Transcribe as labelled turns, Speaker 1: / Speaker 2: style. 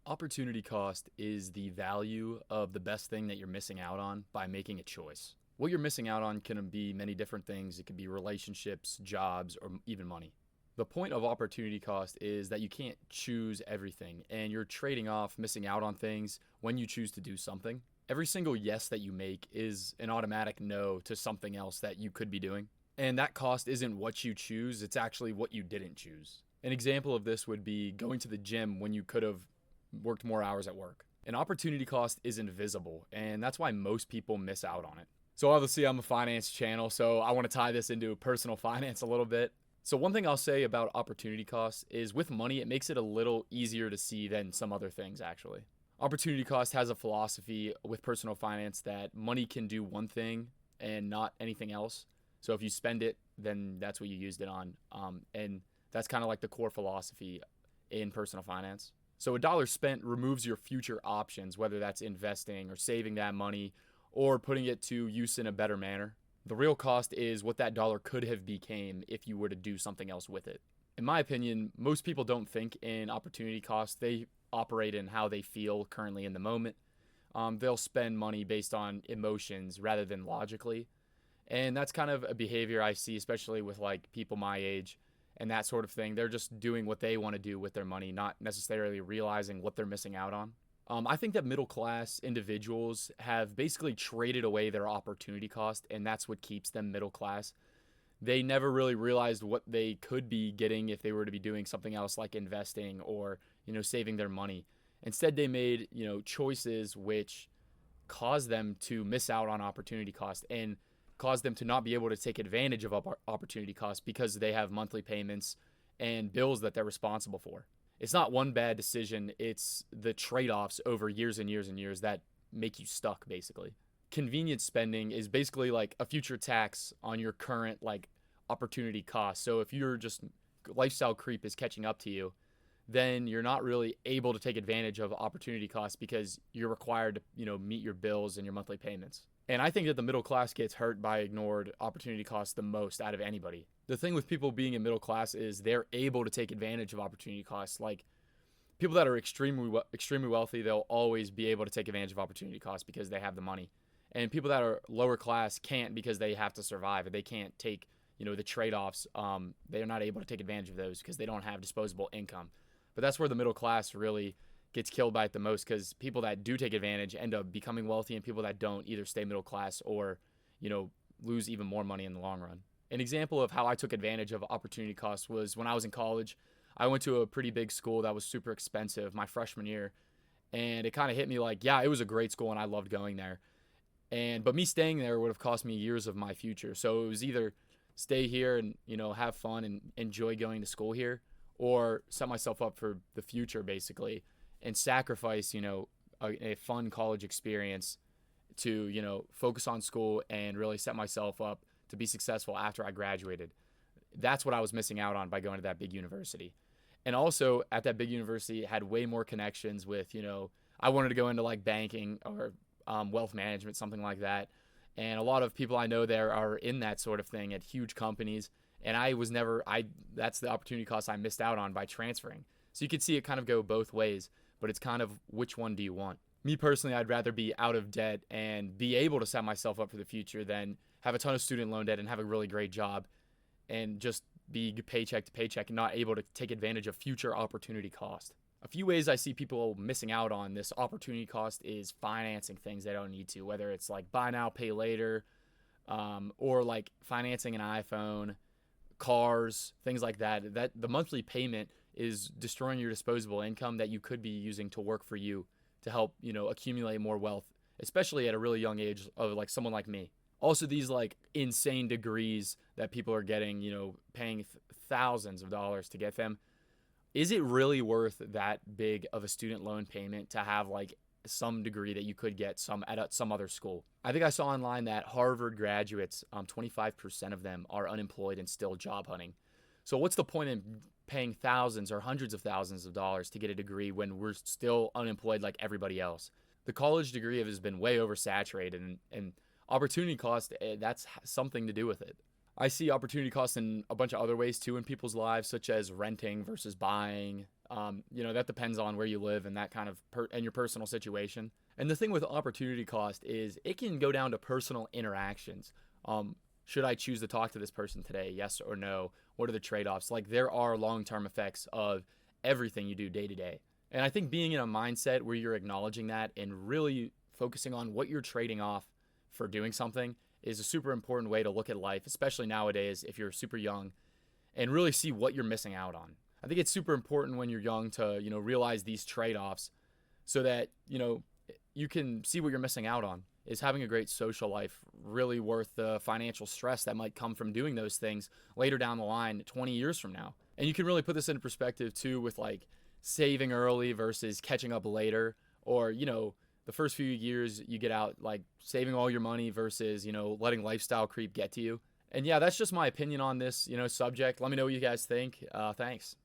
Speaker 1: Opportunity cost is the value of the best thing that you're missing out on by making a choice. What you're missing out on can be many different things. It could be relationships, jobs, or even money. The point of opportunity cost is that you can't choose everything, and you're trading off missing out on things when you choose to do something. Every single yes that you make is an automatic no to something else that you could be doing. And that cost isn't what you choose, it's actually what you didn't choose. An example of this would be going to the gym when you could have worked more hours at work. An opportunity cost is invisible, and that's why most people miss out on it. So obviously I'm a finance channel, so I want to tie this into personal finance a little bit. So one thing I'll say about opportunity costs is with money, it makes it a little easier to see than some other things actually. Opportunity cost has a philosophy with personal finance that money can do one thing and not anything else. So if you spend it, then that's what you used it on. And that's kind of like the core philosophy in personal finance. So a dollar spent removes your future options, whether that's investing or saving that money or putting it to use in a better manner. The real cost is what that dollar could have became if you were to do something else with it. In my opinion, most people don't think in opportunity cost. They operate in how they feel currently in the moment. They'll spend money based on emotions rather than logically. And that's kind of a behavior I see, especially with like people my age and that sort of thing. They're just doing what they want to do with their money, not necessarily realizing what they're missing out on. I think that middle class individuals have basically traded away their opportunity cost, and that's what keeps them middle class. They never really realized what they could be getting if they were to be doing something else like investing or, saving their money. Instead, they made, choices which caused them to miss out on opportunity cost and caused them to not be able to take advantage of opportunity cost because they have monthly payments and bills that they're responsible for. It's not one bad decision, it's the trade-offs over years and years and years that make you stuck basically. Convenience spending is basically like a future tax on your current like opportunity cost. So if you're just lifestyle creep is catching up to you, then you're not really able to take advantage of opportunity costs because you're required to, meet your bills and your monthly payments. And I think that the middle class gets hurt by ignored opportunity costs the most out of anybody. The thing with people being in middle class is they're able to take advantage of opportunity costs. Like people that are extremely wealthy, they'll always be able to take advantage of opportunity costs because they have the money. And people that are lower class can't because they have to survive. They can't take, the trade-offs. They're not able to take advantage of those because they don't have disposable income. But that's where the middle class really gets killed by it the most, because people that do take advantage end up becoming wealthy, and people that don't either stay middle class or, lose even more money in the long run. An example of how I took advantage of opportunity costs was when I was in college. I went to a pretty big school that was super expensive my freshman year, and it kind of hit me like, yeah, it was a great school and I loved going there. But me staying there would have cost me years of my future. So it was either stay here and, have fun and enjoy going to school here, or set myself up for the future basically and sacrifice, a fun college experience to, focus on school and really set myself up to be successful after I graduated. That's what I was missing out on by going to that big university. And also at that big university, it had way more connections with, I wanted to go into like banking or wealth management, something like that. And a lot of people I know there are in that sort of thing at huge companies. And that's the opportunity cost I missed out on by transferring. So you could see it kind of go both ways, but it's kind of which one do you want? Me personally, I'd rather be out of debt and be able to set myself up for the future than have a ton of student loan debt and have a really great job and just be paycheck to paycheck and not able to take advantage of future opportunity cost. A few ways I see people missing out on this opportunity cost is financing things they don't need to, whether it's like buy now, pay later, or like financing an iPhone, cars, things like that. That the monthly payment is destroying your disposable income that you could be using to work for you to help, accumulate more wealth, especially at a really young age of like someone like me. Also, these like insane degrees that people are getting, paying thousands of dollars to get them. Is it really worth that big of a student loan payment to have like some degree that you could get at some other school? I think I saw online that Harvard graduates, 25% of them are unemployed and still job hunting. So what's the point in paying thousands or hundreds of thousands of dollars to get a degree when we're still unemployed like everybody else? The college degree has been way oversaturated, and opportunity cost, that's something to do with it. I see opportunity costs in a bunch of other ways too in people's lives, such as renting versus buying, That depends on where you live and that kind of and your personal situation. And the thing with opportunity cost is it can go down to personal interactions. Should I choose to talk to this person today? Yes or no? What are the trade-offs? Like, there are long-term effects of everything you do day to day. And I think being in a mindset where you're acknowledging that and really focusing on what you're trading off for doing something is a super important way to look at life, especially nowadays if you're super young, and really see what you're missing out on. I think it's super important when you're young to, realize these trade-offs so that, you can see what you're missing out on. Is having a great social life really worth the financial stress that might come from doing those things later down the line 20 years from now? And you can really put this into perspective too with like saving early versus catching up later, or, the first few years you get out, like saving all your money versus, letting lifestyle creep get to you. And yeah, that's just my opinion on this, subject. Let me know what you guys think. Thanks.